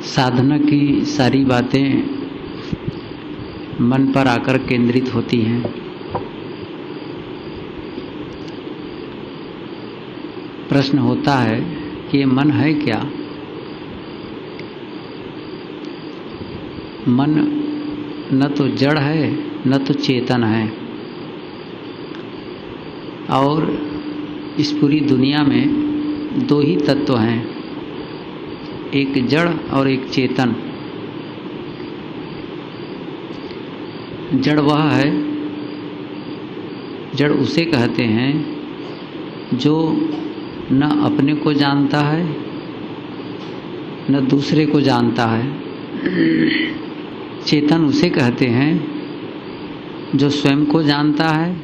साधना की सारी बातें मन पर आकर केंद्रित होती हैं। प्रश्न होता है कि ये मन है क्या? मन न तो जड़ है न तो चेतन है, और इस पूरी दुनिया में दो ही तत्व हैं, एक जड़ और एक चेतन। जड़ वह है, जड़ उसे कहते हैं जो न अपने को जानता है न दूसरे को जानता है। चेतन उसे कहते हैं जो स्वयं को जानता है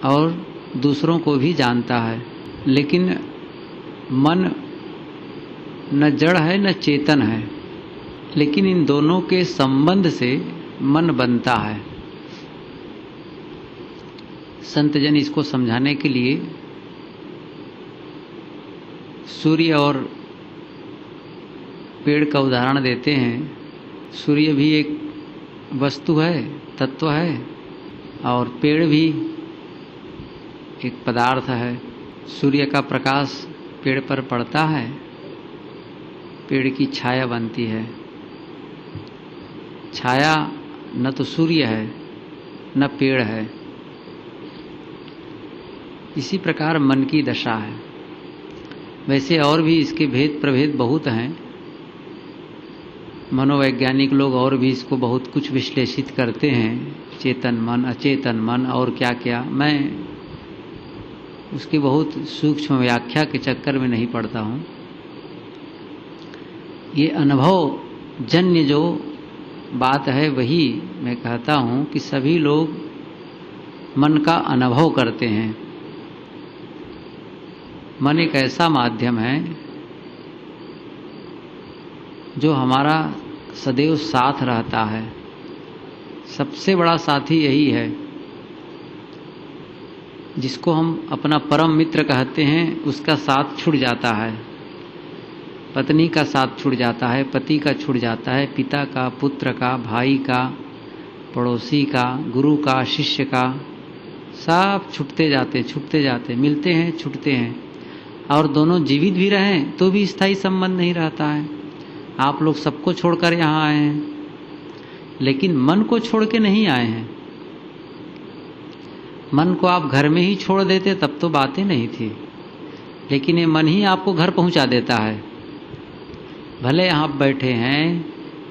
और दूसरों को भी जानता है। लेकिन मन न जड़ है न चेतन है, लेकिन इन दोनों के संबंध से मन बनता है। संतजन इसको समझाने के लिए सूर्य और पेड़ का उदाहरण देते हैं। सूर्य भी एक वस्तु है, तत्व है, और पेड़ भी एक पदार्थ है। सूर्य का प्रकाश पेड़ पर पड़ता है, पेड़ की छाया बनती है। छाया न तो सूर्य है न पेड़ है। इसी प्रकार मन की दशा है। वैसे और भी इसके भेद प्रभेद बहुत हैं। मनोवैज्ञानिक लोग और भी इसको बहुत कुछ विश्लेषित करते हैं, चेतन मन, अचेतन मन और क्या क्या। मैं उसकी बहुत सूक्ष्म व्याख्या के चक्कर में नहीं पड़ता हूँ। ये अनुभव जन्य जो बात है वही मैं कहता हूँ कि सभी लोग मन का अनुभव करते हैं। मन एक ऐसा माध्यम है जो हमारा सदैव साथ रहता है। सबसे बड़ा साथी यही है, जिसको हम अपना परम मित्र कहते हैं। उसका साथ छूट जाता है, पत्नी का साथ छूट जाता है, पति का छूट जाता है, पिता का, पुत्र का, भाई का, पड़ोसी का, गुरु का, शिष्य का, सब छूटते जाते, मिलते हैं, छूटते हैं। और दोनों जीवित भी रहें तो भी स्थायी संबंध नहीं रहता है। आप लोग सबको छोड़कर यहाँ आए हैं, लेकिन मन को छोड़ के नहीं आए हैं। मन को आप घर में ही छोड़ देते तब तो बातें नहीं थी, लेकिन ये मन ही आपको घर पहुँचा देता है। भले आप बैठे हैं,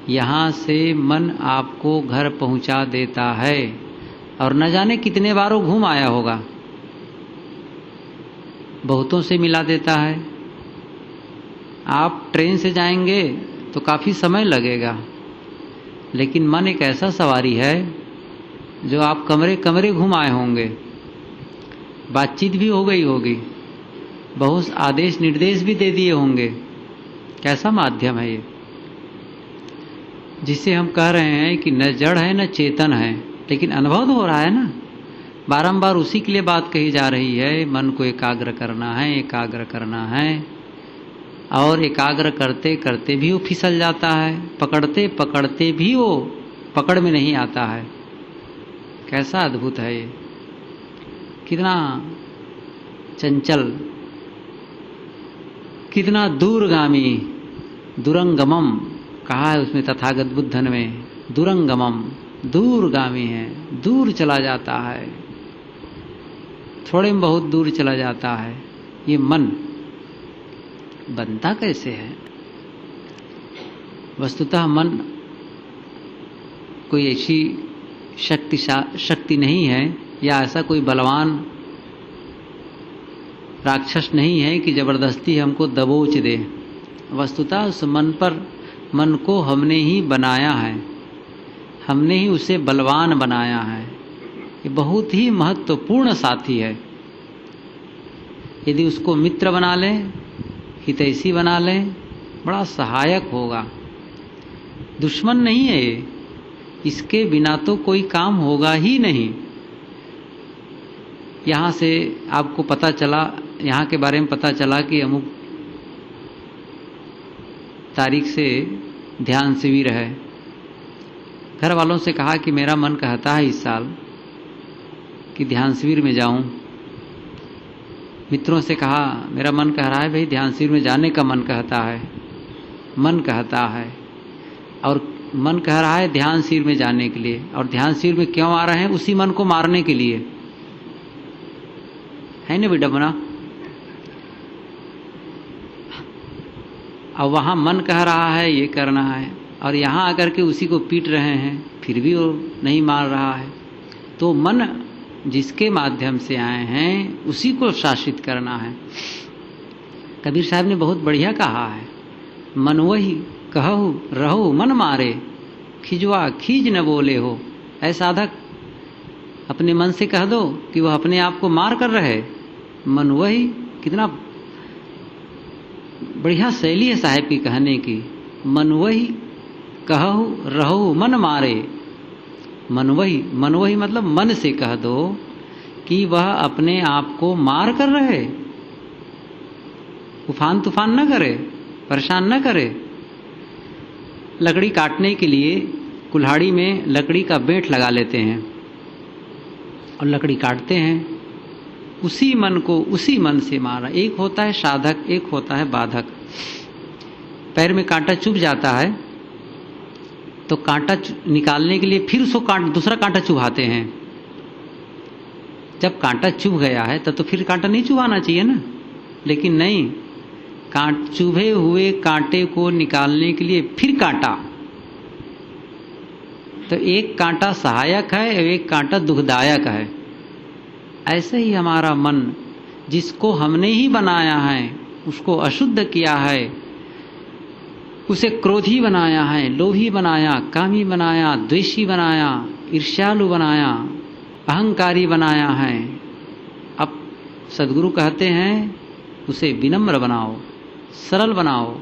यहाँ से मन आपको घर पहुँचा देता है, और न जाने कितने बारों घूम आया होगा। बहुतों से मिला देता है। आप ट्रेन से जाएंगे तो काफ़ी समय लगेगा, लेकिन मन एक ऐसा सवारी है जो आप कमरे कमरे घुम आए होंगे। बातचीत भी हो गई होगी, बहुत आदेश निर्देश भी दे दिए होंगे। कैसा माध्यम है ये, जिसे हम कह रहे हैं कि न जड़ है न चेतन है, लेकिन अनुभव तो हो रहा है ना। बारंबार उसी के लिए बात कही जा रही है। मन को एकाग्र करना है, एकाग्र करना है, और एकाग्र करते करते भी वो फिसल जाता है, पकड़ते पकड़ते भी वो पकड़ में नहीं आता है। कैसा अद्भुत है ये, कितना चंचल, कितना दूरगामी। दुरंगमम कहा है उसमें तथागत बुद्धन में। दुरंगमम दूरगामी है, दूर चला जाता है, थोड़े में बहुत दूर चला जाता है। ये मन बनता कैसे है? वस्तुतः मन कोई ऐसी शक्ति नहीं है, या ऐसा कोई बलवान राक्षस नहीं है कि जबरदस्ती हमको दबोच दे। वस्तुतः उस मन को हमने ही बनाया है, हमने ही उसे बलवान बनाया है। ये बहुत ही महत्वपूर्ण साथी है। यदि उसको मित्र बना लें, हितैषी बना लें, बड़ा सहायक होगा। दुश्मन नहीं है ये, इसके बिना तो कोई काम होगा ही नहीं। यहाँ से आपको पता चला, यहाँ के बारे में पता चला कि अमुक तारीख से ध्यान शिविर है। घर वालों से कहा कि मेरा मन कहता है इस साल कि ध्यान शिविर में जाऊं। मित्रों से कहा मेरा मन कह रहा है भाई ध्यान शिविर में जाने का मन कहता है, मन कहता है, और मन कह रहा है ध्यान शिविर में जाने के लिए। और ध्यान शिविर में क्यों आ रहे हैं? उसी मन को मारने के लिए, है ना विडंबना। अब वहां मन कह रहा है ये करना है, और यहां आकर के उसी को पीट रहे हैं, फिर भी वो नहीं मार रहा है। तो मन जिसके माध्यम से आए हैं उसी को शासित करना है। कबीर साहब ने बहुत बढ़िया कहा है, मन वही कहु रहो मन मारे, खिजवा खीज न बोले हो। ऐ साधक अपने मन से कह दो कि वह अपने आप को मार कर रहे। मन वही, कितना बढ़िया शैली है साहेब की कहने की। मन वही कहु रहो मन मारे। मन वही मतलब मन से कह दो कि वह अपने आप को मार कर रहे, उफान तूफान न करे, परेशान न करे। लकड़ी काटने के लिए कुल्हाड़ी में लकड़ी का बेंट लगा लेते हैं और लकड़ी काटते हैं। उसी मन को उसी मन से मारा। एक होता है साधक, एक होता है बाधक। पैर में कांटा चुभ जाता है तो कांटा निकालने के लिए फिर उसको दूसरा कांटा चुभाते हैं। जब कांटा चुभ गया है तब तो फिर कांटा नहीं चुभाना चाहिए ना, लेकिन नहीं, चुभे हुए कांटे को निकालने के लिए फिर कांटा। तो एक कांटा सहायक है और एक कांटा दुखदायक है। ऐसे ही हमारा मन, जिसको हमने ही बनाया है, उसको अशुद्ध किया है, उसे क्रोधी बनाया है, लोभी बनाया, कामी बनाया, द्वेषी बनाया, ईर्ष्यालु बनाया, अहंकारी बनाया है। अब सद्गुरु कहते हैं उसे विनम्र बनाओ, सरल बनाओ,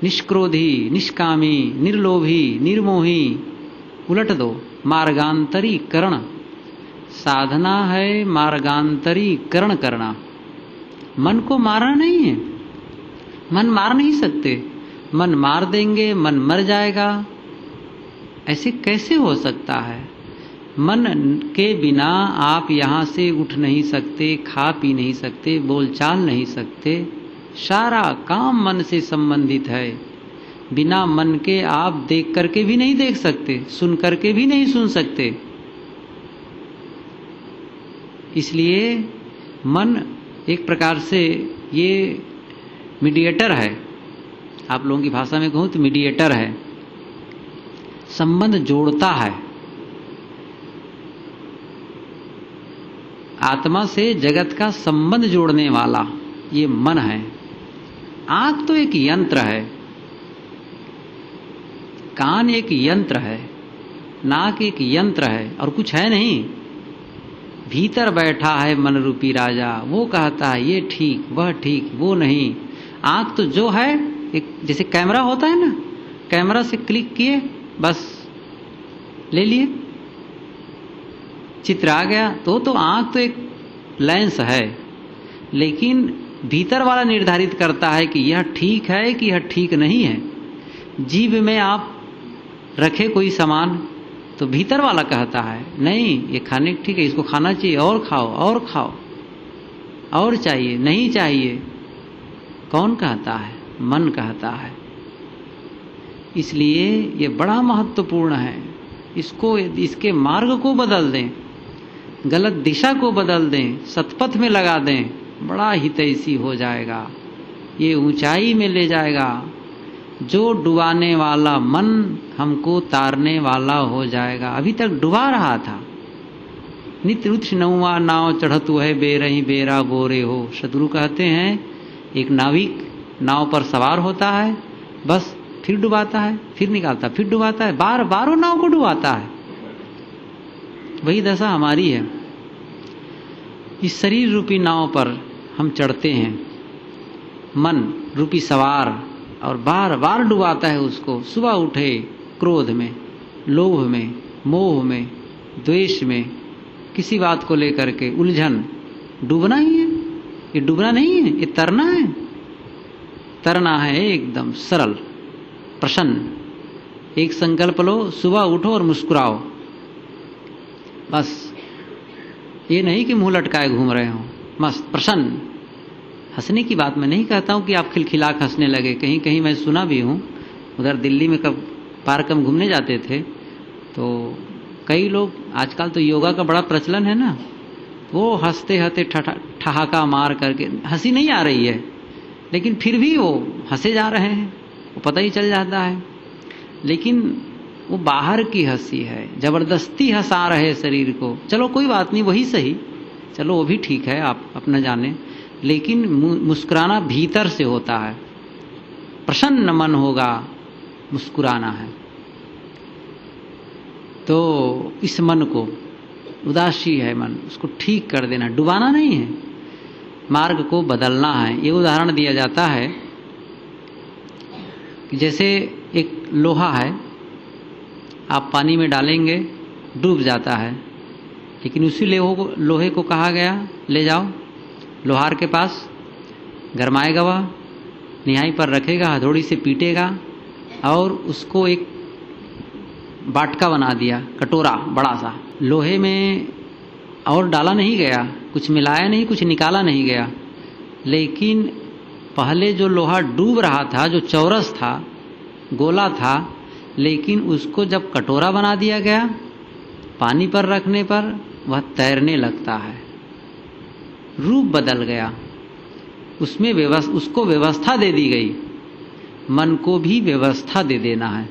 निष्क्रोधी, निष्कामी, निर्लोभी, निर्मोही उलट दो। मार्गांतरीकरण साधना है, मार्गांतरीकरण करना। मन को मारना नहीं है, मन मार नहीं सकते। मन मार देंगे मन मर जाएगा, ऐसे कैसे हो सकता है? मन के बिना आप यहाँ से उठ नहीं सकते, खा पी नहीं सकते, बोलचाल नहीं सकते। सारा काम मन से संबंधित है। बिना मन के आप देख करके भी नहीं देख सकते, सुन करके भी नहीं सुन सकते। इसलिए मन एक प्रकार से ये मीडिएटर है। आप लोगों की भाषा में कहूँ तो मीडिएटर है, संबंध जोड़ता है। आत्मा से जगत का संबंध जोड़ने वाला ये मन है। आंख तो एक यंत्र है, कान एक यंत्र है, नाक एक यंत्र है और कुछ है नहीं। भीतर बैठा है मन रूपी राजा, वो कहता है ये ठीक, वह ठीक, वो नहीं। आंख तो जो है एक जैसे कैमरा होता है ना, कैमरा से क्लिक किए बस ले लिए, चित्र आ गया। तो आंख तो एक लेंस है, लेकिन भीतर वाला निर्धारित करता है कि यह ठीक है कि यह ठीक नहीं है। जीभ में आप रखे कोई सामान तो भीतर वाला कहता है नहीं ये खाने ठीक है, इसको खाना चाहिए, और खाओ और खाओ, और चाहिए नहीं चाहिए। कौन कहता है? मन कहता है। इसलिए ये बड़ा महत्वपूर्ण है। इसके मार्ग को बदल दें, गलत दिशा को बदल दें, सतपथ में लगा दें, बड़ा हितैषी हो जाएगा, ये ऊंचाई में ले जाएगा। जो डुबाने वाला मन हमको तारने वाला हो जाएगा। अभी तक डुबा रहा था। नित्य उच्च नौवा नाव चढ़तु है बेरही बेरा बोरे हो। सद्गुरु कहते हैं एक नाविक नाव पर सवार होता है, बस फिर डुबाता है, फिर निकालता, फिर डुबाता है, बार बार वो नाव को डुबाता है। वही दशा हमारी है। इस शरीर रूपी नाव पर हम चढ़ते हैं, मन रूपी सवार, और बार बार डुबाता है उसको। सुबह उठे क्रोध में, लोभ में, मोह में, द्वेष में, किसी बात को लेकर के उलझन, डूबना ही है। ये डूबना नहीं है, ये तरना है। तरना है एकदम सरल, प्रसन्न। एक संकल्प लो, सुबह उठो और मुस्कुराओ, बस। ये नहीं कि मुंह लटकाए घूम रहे हो, मस्त प्रसन्न। हंसने की बात मैं नहीं कहता हूं कि आप खिलखिला के हंसने लगे। कहीं कहीं मैं सुना भी हूं, उधर दिल्ली में कब पार्क में घूमने जाते थे तो कई लोग, आजकल तो योगा का बड़ा प्रचलन है ना, वो हंसते हंसते ठहाका मार करके, हंसी नहीं आ रही है लेकिन फिर भी वो हंसे जा रहे हैं, वो पता ही चल जाता है। लेकिन वो बाहर की हंसी है, जबरदस्ती हंसा रहे शरीर को। चलो कोई बात नहीं, वही सही, चलो वो भी ठीक है, आप अपना जाने। लेकिन मुस्कुराना भीतर से होता है, प्रसन्न मन होगा, मुस्कुराना है। तो इस मन को, उदासी है मन, उसको ठीक कर देना, डुबाना नहीं है, मार्ग को बदलना है। ये उदाहरण दिया जाता है कि जैसे एक लोहा है, आप पानी में डालेंगे डूब जाता है, लेकिन उसी लोहे को कहा गया ले जाओ लोहार के पास, गरमाएगा वह, निहाई पर रखेगा, हथौड़ी से पीटेगा और उसको एक बाटका बना दिया, कटोरा बड़ा सा। लोहे में और डाला नहीं गया, कुछ मिलाया नहीं, कुछ निकाला नहीं गया, लेकिन पहले जो लोहा डूब रहा था, जो चौरस था, गोला था, लेकिन उसको जब कटोरा बना दिया गया, पानी पर रखने पर वह तैरने लगता है, रूप बदल गया, उसमें उसको व्यवस्था दे दी गई। मन को भी व्यवस्था दे देना है।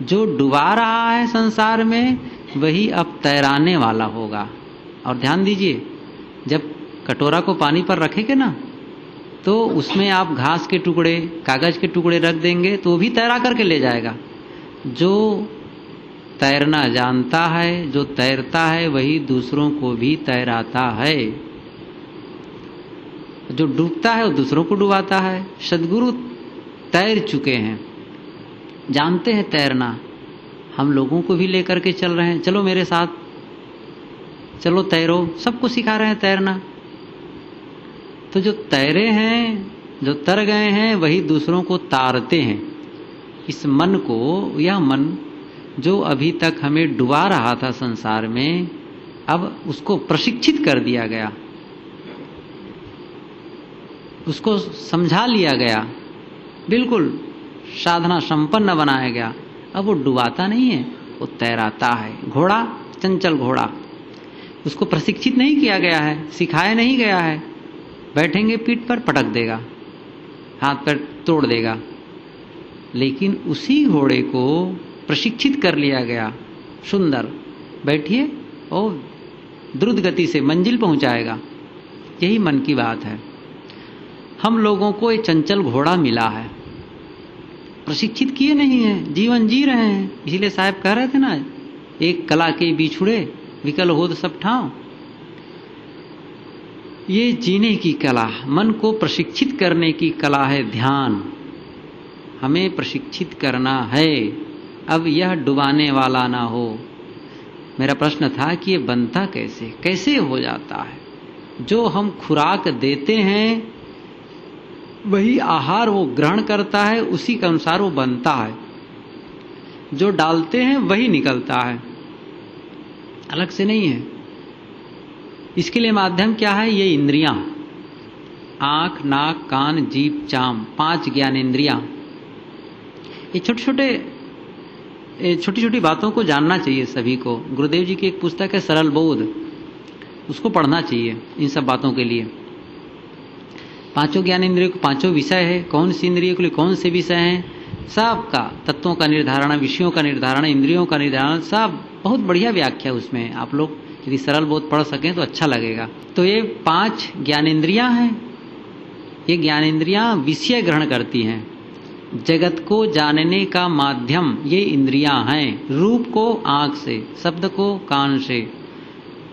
जो डुबा रहा है संसार में वही अब तैराने वाला होगा। और ध्यान दीजिए, जब कटोरा को पानी पर रखेंगे ना, तो उसमें आप घास के टुकड़े, कागज के टुकड़े रख देंगे तो वो भी तैरा करके ले जाएगा। जो तैरना जानता है, जो तैरता है, वही दूसरों को भी तैराता है। जो डूबता है वो दूसरों को डुबाता है। सद्गुरु तैर चुके हैं, जानते हैं तैरना, हम लोगों को भी लेकर के चल रहे हैं, चलो मेरे साथ, चलो तैरो, सबको सिखा रहे हैं तैरना। तो जो तैरे हैं, जो तर गए हैं, वही दूसरों को तारते हैं। इस मन को, यह मन जो अभी तक हमें डुबा रहा था संसार में, अब उसको प्रशिक्षित कर दिया गया, उसको समझा लिया गया, बिल्कुल साधना संपन्न बनाया गया। अब वो डुबाता नहीं है, वो तैराता है। घोड़ा, चंचल घोड़ा, उसको प्रशिक्षित नहीं किया गया है, सिखाया नहीं गया है, बैठेंगे पीठ पर पटक देगा, हाथ पैर तोड़ देगा। लेकिन उसी घोड़े को प्रशिक्षित कर लिया गया, सुंदर, बैठिए और द्रुत गति से मंजिल पहुंचाएगा। यही मन की बात है। हम लोगों को एक चंचल घोड़ा मिला है, प्रशिक्षित किए नहीं है, जीवन जी रहे हैं। इसीलिए साहब कह रहे थे ना, एक कला के बिछुड़े विकल होद सब ठाव। ये जीने की कला, मन को प्रशिक्षित करने की कला है ध्यान। हमें प्रशिक्षित करना है, अब यह डुबाने वाला ना हो। मेरा प्रश्न था कि ये बनता कैसे, कैसे हो जाता है? जो हम खुराक देते हैं वही आहार वो ग्रहण करता है, उसी के अनुसार वो बनता है। जो डालते हैं वही निकलता है, अलग से नहीं है। इसके लिए माध्यम क्या है? ये इंद्रियां, आंख, नाक, कान, जीभ, चाम, 5 ज्ञानेंद्रियां। ये छोटी छोटी बातों को जानना चाहिए सभी को। गुरुदेव जी की एक पुस्तक है सरल बोध, उसको पढ़ना चाहिए इन सब बातों के लिए। 5 ज्ञानेंद्रियों के 5 विषय है, कौन सी इंद्रियों के लिए कौन से विषय हैं, सबका तत्वों का निर्धारण, विषयों का निर्धारण, इंद्रियों का निर्धारण, सब बहुत बढ़िया व्याख्या उसमें। आप लोग यदि सरल बोध पढ़ सकें तो अच्छा लगेगा। तो ये 5 ज्ञानेंद्रियां हैं। ये ज्ञानेंद्रियां विषय ग्रहण करती हैं। जगत को जानने का माध्यम ये इंद्रियां हैं। रूप को आंख से, शब्द को कान से,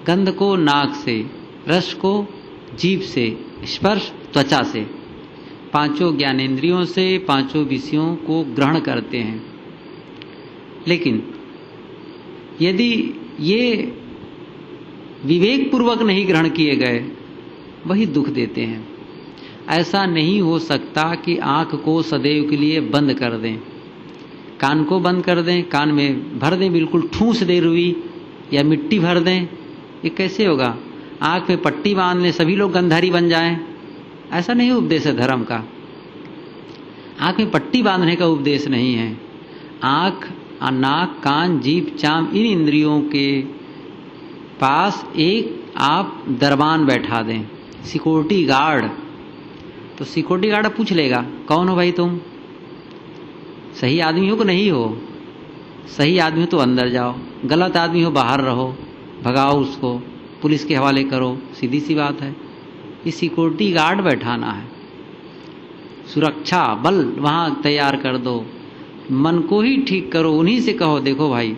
गंध को नाक से, रस को जीभ से, स्पर्श त्वचा से। 5 ज्ञानेंद्रियों से 5 विषयों को ग्रहण करते हैं। लेकिन यदि ये विवेक पूर्वक नहीं ग्रहण किए गए, वही दुख देते हैं। ऐसा नहीं हो सकता कि आँख को सदैव के लिए बंद कर दें, कान को बंद कर दें, कान में भर दें, बिल्कुल ठूंस दे रुई या मिट्टी भर दें। ये कैसे होगा? आँख में पट्टी बांध लें, सभी लोग गंधारी बन जाएं, ऐसा नहीं उपदेश है धर्म का। आँख में पट्टी बांधने का उपदेश नहीं है। आँख, नाक, कान, जीभ, चाम, इन इंद्रियों के पास एक आप दरबान बैठा दें, सिक्योरिटी गार्ड। तो सिक्योरिटी गार्ड पूछ लेगा, कौन हो भाई तुम? सही आदमी हो कि नहीं हो? सही आदमी हो तो अंदर जाओ, गलत आदमी हो बाहर रहो, भगाओ उसको, पुलिस के हवाले करो। सीधी सी बात है। ये सिक्योरिटी गार्ड बैठाना है, सुरक्षा बल वहाँ तैयार कर दो। मन को ही ठीक करो, उन्हीं से कहो देखो भाई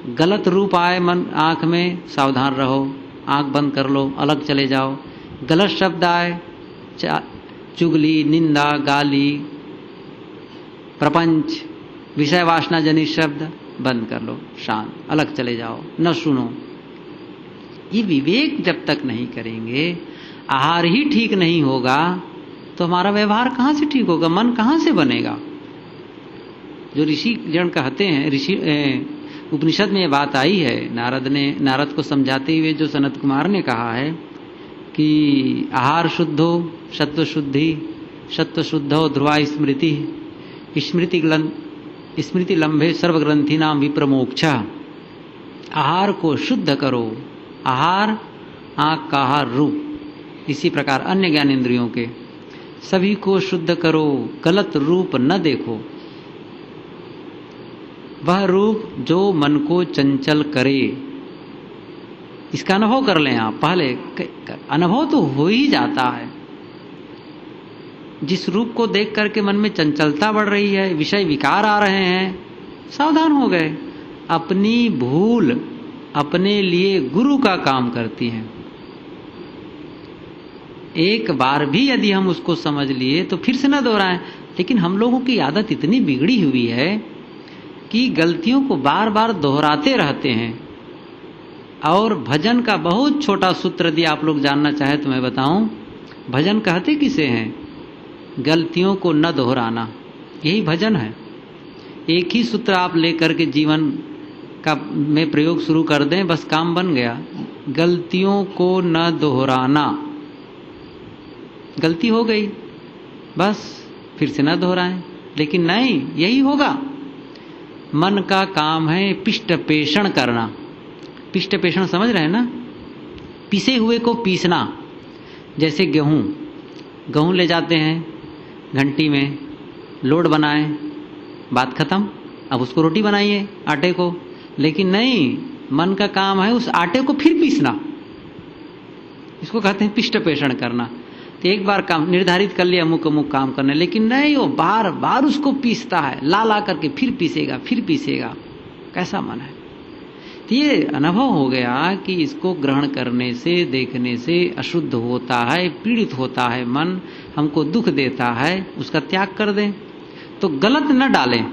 गलत रूप आए मन आँख में, सावधान रहो, आँख बंद कर लो, अलग चले जाओ। गलत शब्द आए, चुगली, निंदा, गाली, प्रपंच, विषय वासना जनित शब्द, बंद कर लो, शांत, अलग चले जाओ, न सुनो। ये विवेक जब तक नहीं करेंगे, आहार ही ठीक नहीं होगा, तो हमारा व्यवहार कहाँ से ठीक होगा, मन कहाँ से बनेगा? जो ऋषि जन कहते हैं, ऋषि उपनिषद में ये बात आई है, नारद को समझाते हुए जो सनत कुमार ने कहा है कि आहार शुद्धो सत्व शुद्धि, सत्व शुद्धो ध्रुवा स्मृति, स्मृति लंबे सर्वग्रंथि नाम विप्रमोक्षा। आहार को शुद्ध करो, आहार आँख का आहार रूप, इसी प्रकार अन्य ज्ञान इंद्रियों के सभी को शुद्ध करो, गलत रूप न देखो। वह रूप जो मन को चंचल करे, इसका अनुभव कर लें आप। पहले अनुभव तो हो ही जाता है। जिस रूप को देख करके मन में चंचलता बढ़ रही है, विषय विकार आ रहे हैं, सावधान हो गए। अपनी भूल अपने लिए गुरु का काम करती है। एक बार भी यदि हम उसको समझ लिए तो फिर से न दोहराएं। लेकिन हम लोगों की आदत इतनी बिगड़ी हुई है कि गलतियों को बार बार दोहराते रहते हैं। और भजन का बहुत छोटा सूत्र यदि आप लोग जानना चाहे तो मैं बताऊं, भजन कहते किसे हैं? गलतियों को न दोहराना, यही भजन है। एक ही सूत्र आप लेकर के जीवन का में प्रयोग शुरू कर दें, बस काम बन गया। गलतियों को न दोहराना, गलती हो गई बस फिर से न दोहराएं। लेकिन नहीं, यही होगा। मन का काम है पिष्ट पेषण करना। पिष्ट पेषण समझ रहे हैं ना? पिसे हुए को पीसना। जैसे गेहूं ले जाते हैं घंटी में, लोड बनाए, बात खत्म, अब उसको रोटी बनाइए आटे को। लेकिन नहीं, मन का काम है उस आटे को फिर पीसना। इसको कहते हैं पिष्ट पेषण करना। तो एक बार काम निर्धारित कर लिया, अमुक अमुक काम करने, लेकिन नहीं, वो बार बार उसको पीसता है, ला करके फिर पीसेगा। कैसा मन है? तो ये अनुभव हो गया कि इसको ग्रहण करने से, देखने से अशुद्ध होता है, पीड़ित होता है मन, हमको दुख देता है, उसका त्याग कर दें। तो गलत न डालें।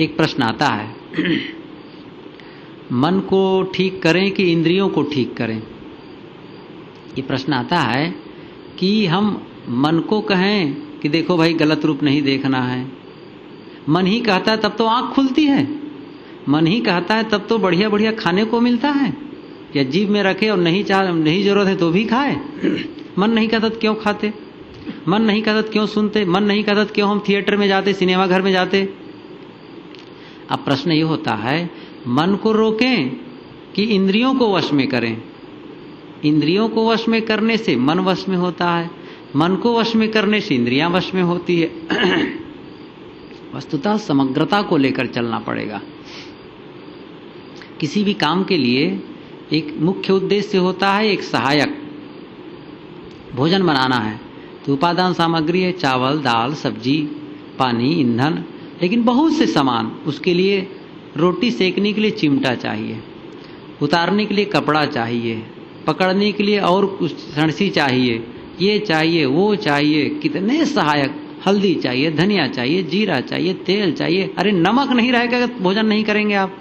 एक प्रश्न आता है मन को ठीक करें कि इंद्रियों को ठीक करें? ये प्रश्न आता है कि हम मन को कहें कि देखो भाई गलत रूप नहीं देखना है। मन ही कहता है तब तो आँख खुलती है, मन ही कहता है तब तो बढ़िया बढ़िया खाने को मिलता है। या जीभ में रखे और नहीं जरूरत है तो भी खाए। मन नहीं कहता तो क्यों खाते? मन नहीं कहता तो क्यों सुनते? मन नहीं कहता तो क्यों हम थिएटर में जाते, सिनेमा घर में जाते? अब प्रश्न ये होता है, मन को रोकें कि इंद्रियों को वश में करें? इंद्रियों को वश में करने से मन वश में होता है, मन को वश में करने से इंद्रियां वश में होती है। वस्तुतः समग्रता को लेकर चलना पड़ेगा। किसी भी काम के लिए एक मुख्य उद्देश्य होता है, एक सहायक। भोजन बनाना है तो उपादान सामग्री है चावल, दाल, सब्जी, पानी, ईंधन, लेकिन बहुत से सामान। उसके लिए रोटी सेकने के लिए चिमटा चाहिए, उतारने के लिए कपड़ा चाहिए, पकड़ने के लिए और कुछ सणसी चाहिए, ये चाहिए, वो चाहिए, कितने सहायक। हल्दी चाहिए, धनिया चाहिए, जीरा चाहिए, तेल चाहिए। अरे नमक नहीं रहेगा तो भोजन नहीं करेंगे आप।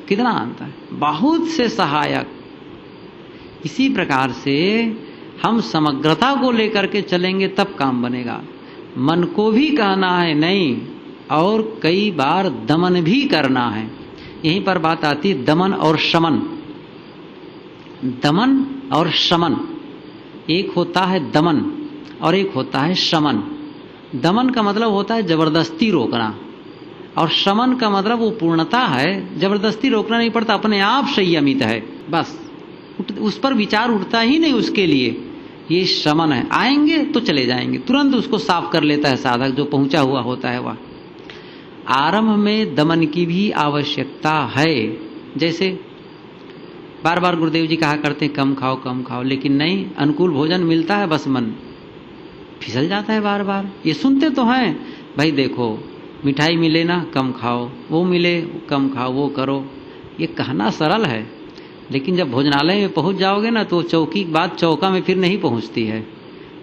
कितना अंतर है, बहुत से सहायक। इसी प्रकार से हम समग्रता को लेकर के चलेंगे तब काम बनेगा। मन को भी कहना है नहीं, और कई बार दमन भी करना है। यहीं पर बात आती है दमन और शमन। दमन और शमन, एक होता है दमन और एक होता है शमन। दमन का मतलब होता है जबरदस्ती रोकना, और शमन का मतलब वो पूर्णता है, जबरदस्ती रोकना नहीं पड़ता, अपने आप संयमित है, बस उस पर विचार उठता ही नहीं उसके लिए। ये शमन है। आएंगे तो चले जाएंगे, तुरंत उसको साफ कर लेता है साधक, जो पहुंचा हुआ होता है वह। आरंभ में दमन की भी आवश्यकता है। जैसे बार बार गुरुदेव जी कहा करते हैं कम खाओ कम खाओ, लेकिन नहीं, अनुकूल भोजन मिलता है बस मन फिसल जाता है बार बार। ये सुनते तो हैं, भाई देखो मिठाई मिले ना कम खाओ, वो मिले कम खाओ, वो करो। ये कहना सरल है, लेकिन जब भोजनालय में पहुंच जाओगे ना तो चौकी की बात चौका में फिर नहीं पहुंचती है।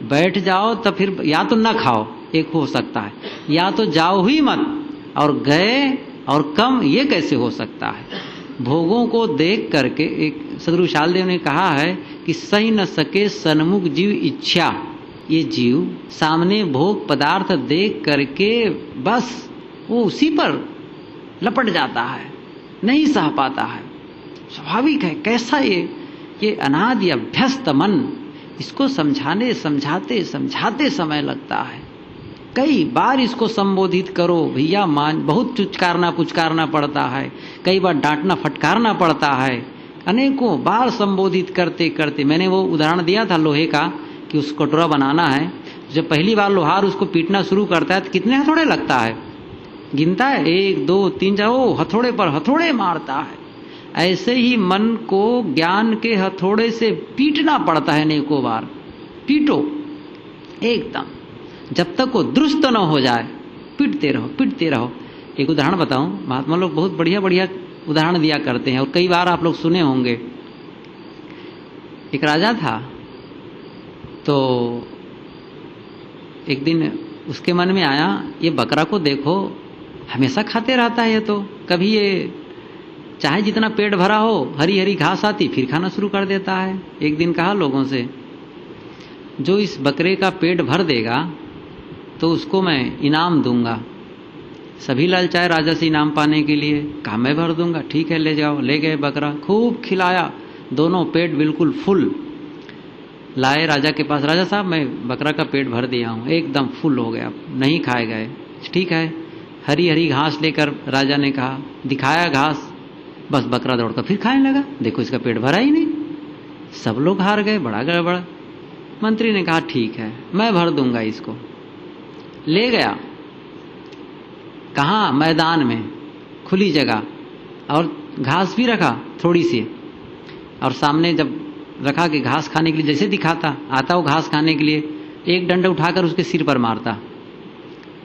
बैठ जाओ तब फिर या तो ना खाओ, एक हो सकता है, या तो जाओ ही मत, और गए और कम, ये कैसे हो सकता है। भोगों को देख करके, एक सदगुरु विशाल देव ने कहा है कि सही न सके सन्मुख जीव इच्छा। ये जीव सामने भोग पदार्थ देख करके बस वो उसी पर लपट जाता है, नहीं सह पाता है। स्वाभाविक है। कैसा ये अनादि अभ्यस्त मन, इसको समझाने समझाते समझाते समय लगता है। कई बार इसको संबोधित करो भैया मान, बहुत चुचकारना पुचकारना पड़ता है, कई बार डांटना फटकारना पड़ता है, अनेकों बार संबोधित करते करते। मैंने वो उदाहरण दिया था लोहे का, कि उस कटोरा बनाना है, जब पहली बार लोहार उसको पीटना शुरू करता है तो कितने हथौड़े लगता है, गिनता है 1 2 3 4, ओ हथौड़े पर हथौड़े मारता है। ऐसे ही मन को ज्ञान के हथौड़े से पीटना पड़ता है, अनेकों बार पीटो एकदम, जब तक वो दुरुस्त न हो जाए, पीटते रहो पीटते रहो। एक उदाहरण बताऊं, महात्मा लोग बहुत बढ़िया बढ़िया उदाहरण दिया करते हैं, और कई बार आप लोग सुने होंगे। एक राजा था, तो एक दिन उसके मन में आया, ये बकरा को देखो हमेशा खाते रहता है, ये तो कभी ये चाहे जितना पेट भरा हो, हरी हरी घास आती फिर खाना शुरू कर देता है। एक दिन कहा लोगों से, जो इस बकरे का पेट भर देगा तो उसको मैं इनाम दूंगा। सभी ललचाए राजा से इनाम पाने के लिए, कहा मैं भर दूंगा, ठीक है ले जाओ। ले गए बकरा, खूब खिलाया, दोनों पेट बिल्कुल फुल। लाए राजा के पास, राजा साहब मैं बकरा का पेट भर दिया हूँ, एकदम फुल हो गया, नहीं खाए गए। ठीक है, हरी हरी घास लेकर राजा ने कहा, दिखाया घास, बस बकरा दौड़कर फिर खाने लगा। देखो इसका पेट भरा ही नहीं। सब लोग हार गए, बड़ा गड़बड़। मंत्री ने कहा ठीक है मैं भर दूंगा इसको। ले गया, कहाँ, मैदान में, खुली जगह, और घास भी रखा थोड़ी सी, और सामने जब रखा कि घास खाने के लिए जैसे दिखाता, आता वो घास खाने के लिए, एक डंडा उठाकर उसके सिर पर मारता,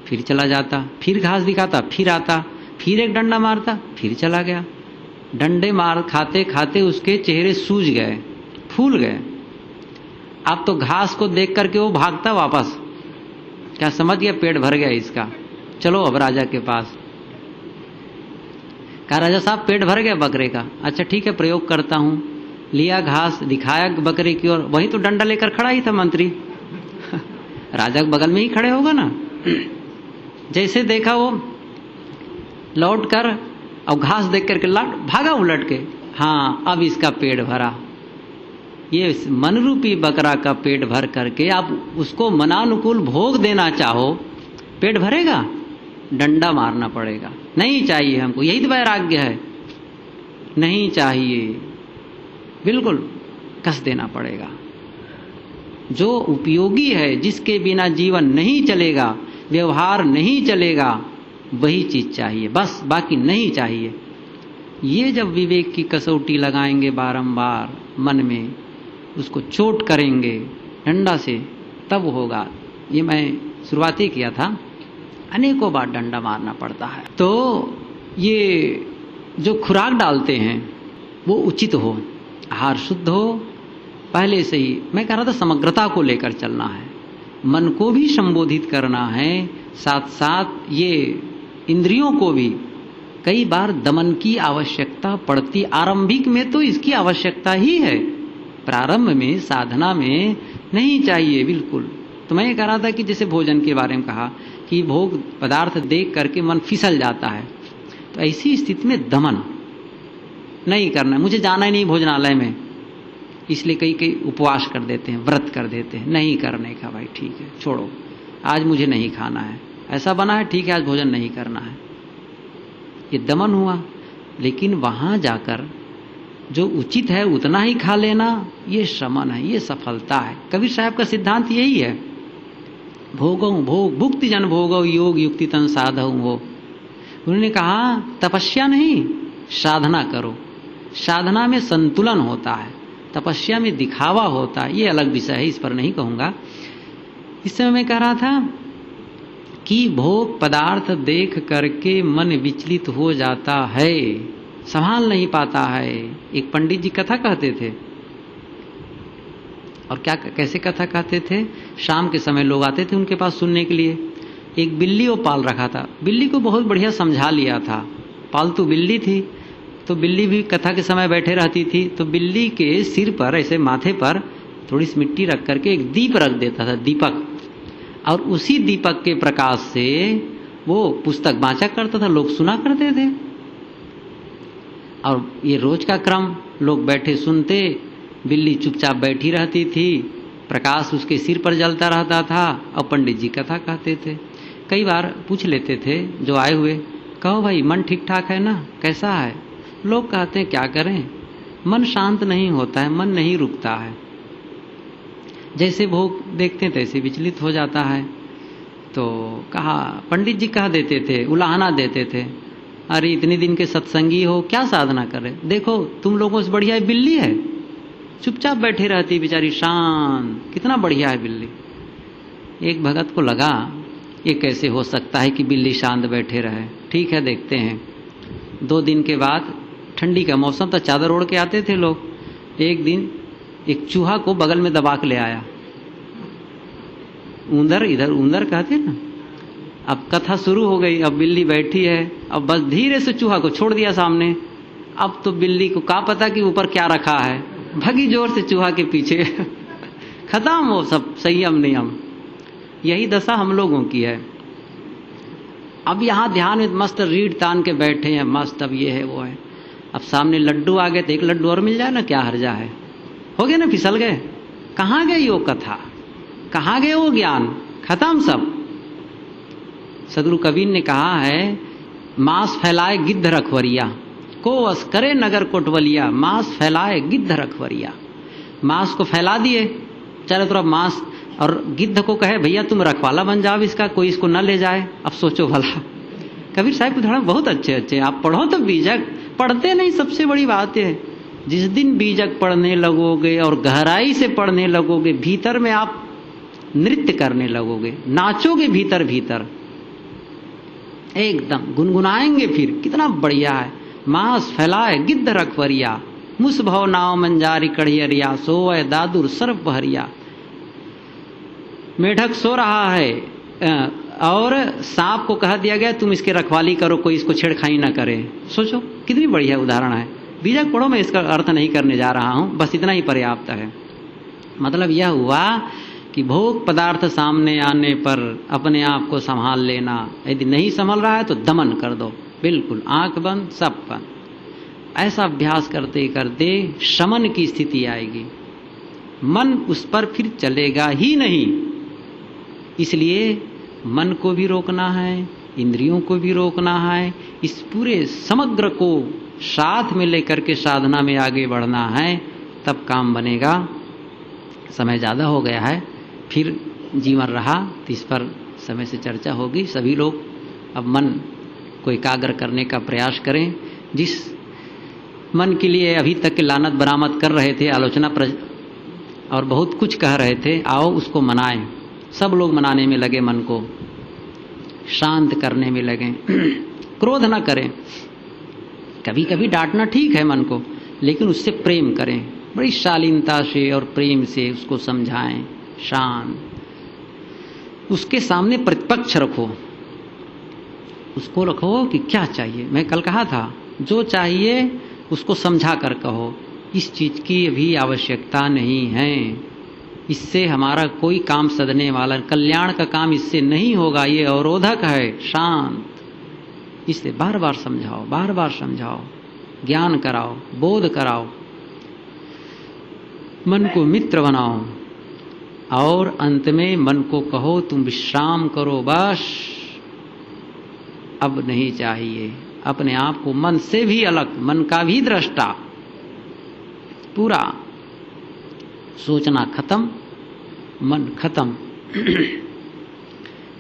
फिर चला जाता, फिर घास दिखाता, फिर आता, फिर एक डंडा मारता, फिर चला गया। डंडे मार खाते खाते उसके चेहरे सूज गए, फूल गए। अब तो घास को देख करके वो भागता वापस, क्या समझ गया पेट भर गया इसका, चलो अब राजा के पास। कहा राजा साहब पेट भर गया बकरे का, अच्छा ठीक है प्रयोग करता हूं। लिया घास, दिखाया बकरे की ओर, वहीं तो डंडा लेकर खड़ा ही था मंत्री राजा के बगल में ही खड़े होगा ना। जैसे देखा वो लौट कर और घास देख करके भागा उलट के, हाँ अब इसका पेट भरा। ये मन रूपी बकरा का पेट भर करके आप उसको मनानुकूल भोग देना चाहो, पेट भरेगा, डंडा मारना पड़ेगा। नहीं चाहिए हमको, यही तो वैराग्य है, नहीं चाहिए, बिल्कुल कस देना पड़ेगा। जो उपयोगी है, जिसके बिना जीवन नहीं चलेगा, व्यवहार नहीं चलेगा, वही चीज चाहिए बस, बाकी नहीं चाहिए। ये जब विवेक की कसौटी लगाएंगे बारंबार मन में, उसको चोट करेंगे डंडा से, तब होगा। ये मैं शुरुआत ही किया था, अनेकों बार डंडा मारना पड़ता है। तो ये जो खुराक डालते हैं वो उचित हो, आहार शुद्ध हो, पहले से ही। मैं कह रहा था समग्रता को लेकर चलना है, मन को भी संबोधित करना है, साथ साथ ये इंद्रियों को भी। कई बार दमन की आवश्यकता पड़ती, आरंभिक में तो इसकी आवश्यकता ही है। प्रारंभ में साधना में नहीं चाहिए बिल्कुल। तो मैं ये कह रहा था कि जैसे भोजन के बारे में कहा कि भोग पदार्थ देख करके मन फिसल जाता है, तो ऐसी स्थिति में दमन नहीं करना। मुझे जाना ही नहीं भोजनालय में, इसलिए कई कई उपवास कर देते हैं, व्रत कर देते हैं, नहीं करने का। भाई ठीक है, छोड़ो, आज मुझे नहीं खाना है, ऐसा बना है, ठीक है, आज भोजन नहीं करना है। ये दमन हुआ। लेकिन वहां जाकर जो उचित है उतना ही खा लेना, ये शमन है, ये सफलता है। कबीर साहब का सिद्धांत यही है, भोगौ भोग भुक्ति जन भोगौ योग युक्ति तन साधौ हो। उन्होंने कहा तपस्या नहीं, साधना करो। साधना में संतुलन होता है, तपस्या में दिखावा होता है। ये अलग विषय है, इस पर नहीं कहूंगा। इस समय मैं कह रहा था कि भोग पदार्थ देख करके मन विचलित हो जाता है, संभाल नहीं पाता है। एक पंडित जी कथा कहते थे, और क्या कैसे कथा कहते थे, शाम के समय लोग आते थे उनके पास सुनने के लिए। एक बिल्ली वो पाल रखा था, बिल्ली को बहुत बढ़िया समझा लिया था, पालतू बिल्ली थी। तो बिल्ली भी कथा के समय बैठे रहती थी, तो बिल्ली के सिर पर ऐसे माथे पर थोड़ी सी मिट्टी रख करके एक दीप रख देता था, दीपक, और उसी दीपक के प्रकाश से वो पुस्तक बांचा करता था, लोग सुना करते थे। और ये रोज का क्रम, लोग बैठे सुनते, बिल्ली चुपचाप बैठी रहती थी, प्रकाश उसके सिर पर जलता रहता था, और पंडित जी कथा कहते थे। कई बार पूछ लेते थे जो आए हुए, कहो भाई मन ठीक ठाक है ना, कैसा है? लोग कहते हैं क्या करें, मन शांत नहीं होता है, मन नहीं रुकता है, जैसे भोग देखते हैं तैसे विचलित हो जाता है। तो कहा, पंडित जी कह देते थे, उलाहना देते थे, अरे इतने दिन के सत्संगी हो, क्या साधना कर रहे, देखो तुम लोगों से बढ़िया बिल्ली है, चुपचाप बैठी रहती बेचारी शांत, कितना बढ़िया है बिल्ली। एक भगत को लगा ये कैसे हो सकता है कि बिल्ली शांत बैठे रहे, ठीक है देखते हैं। 2 दिन के बाद, ठंडी का मौसम था, चादर ओढ़ के आते थे लोग। एक दिन एक चूहा को बगल में दबा के ले आया, ऊंदर, इधर ऊंदर कहते ना। अब कथा शुरू हो गई, अब बिल्ली बैठी है, अब बस धीरे से चूहा को छोड़ दिया सामने। अब तो बिल्ली को क्या पता कि ऊपर क्या रखा है, भगी जोर से चूहा के पीछे खत्म वो सब संयम नियम। यही दशा हम लोगों की है। अब यहाँ ध्यान में मस्त रीढ़ तान के बैठे हैं, मस्त, अब ये है वो है। अब सामने लड्डू आ गए तो एक लड्डू और मिल जाए ना, क्या हर्जा है, हो गए ना, फिसल गए। कहाँ गई वो कथा, कहाँ गए वो ज्ञान, खत्म सब। सदगुरु कबीर ने कहा है, मांस फैलाए गिद्ध रखवरिया, को वस करे नगर कोटवलिया, मांस फैलाए गिद्ध रखवरिया। मांस को फैला दिए चारों तरफ मांस, और गिद्ध को कहे भैया तुम रखवाला बन जाओ इसका, कोई इसको न ले जाए। अब सोचो भला, कबीर साहब के उदाहरण बहुत अच्छे अच्छे, आप पढ़ो तो बीजक, पढ़ते नहीं, सबसे बड़ी बात है जिस दिन बीजक पढ़ने लगोगे और गहराई से पढ़ने लगोगे, भीतर में आप नृत्य करने लगोगे, नाचोगे भीतर भीतर, एकदम गुनगुनाएंगे फिर, कितना बढ़िया है। मांस फैलाए गिद्ध रखवरिया, मुस भव नाव मंजारी कढ़ियरिया, सोए दादुर सर्व बहरिया। मेढक सो रहा है और सांप को कह दिया गया तुम इसके रखवाली करो, कोई इसको छेड़खानी ना करे। सोचो कितनी बढ़िया उदाहरण है। बीजक पढ़ो, मैं इसका अर्थ नहीं करने जा रहा हूं, बस इतना ही पर्याप्त है। मतलब यह हुआ कि भोग पदार्थ सामने आने पर अपने आप को संभाल लेना, यदि नहीं संभल रहा है तो दमन कर दो, बिल्कुल आंख बंद, सब बंद। ऐसा अभ्यास करते करते शमन की स्थिति आएगी, मन उस पर फिर चलेगा ही नहीं। इसलिए मन को भी रोकना है, इंद्रियों को भी रोकना है, इस पूरे समग्र को साथ में लेकर के साधना में आगे बढ़ना है, तब काम बनेगा। समय ज़्यादा हो गया है, फिर जीवन रहा तो इस पर समय से चर्चा होगी। सभी लोग अब मन को एकाग्र करने का प्रयास करें। जिस मन के लिए अभी तक के लानत बरामद कर रहे थे, आलोचना और बहुत कुछ कह रहे थे, आओ उसको मनाएं। सब लोग मनाने में लगे, मन को शांत करने में लगे। क्रोध ना करें, कभी कभी डांटना ठीक है मन को, लेकिन उससे प्रेम करें, बड़ी शालीनता से और प्रेम से उसको समझाएं, शांत। उसके सामने प्रतिपक्ष रखो, उसको रखो कि क्या चाहिए। मैं कल कहा था, जो चाहिए उसको समझा कर कहो, इस चीज की अभी आवश्यकता नहीं है, इससे हमारा कोई काम सधने वाला, कल्याण का काम इससे नहीं होगा, ये अवरोधक है। शांत, इसलिए बार बार समझाओ, बार बार समझाओ, ज्ञान कराओ, बोध कराओ, मन को मित्र बनाओ, और अंत में मन को कहो तुम विश्राम करो, बस अब नहीं चाहिए। अपने आप को मन से भी अलग, मन का भी दृष्टा, पूरा सोचना खत्म, मन खत्म।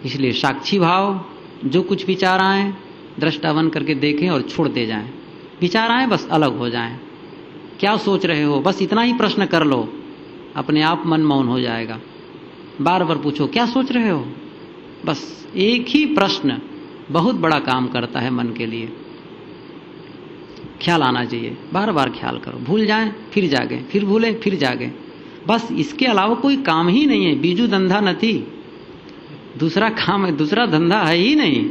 इसलिए साक्षी भाव, जो कुछ विचार आए दृष्टा बन करके देखें और छोड़ दे जाएं। विचार आए बस अलग हो जाएं। क्या सोच रहे हो, बस इतना ही प्रश्न कर लो, अपने आप मन मौन हो जाएगा। बार बार पूछो क्या सोच रहे हो, बस एक ही प्रश्न बहुत बड़ा काम करता है मन के लिए। ख्याल आना चाहिए, बार बार ख्याल करो, भूल जाएं फिर जागे, फिर भूलें फिर जागे, बस इसके अलावा कोई काम ही नहीं है। बीजू धंधा नहीं, दूसरा काम है, दूसरा धंधा है ही नहीं।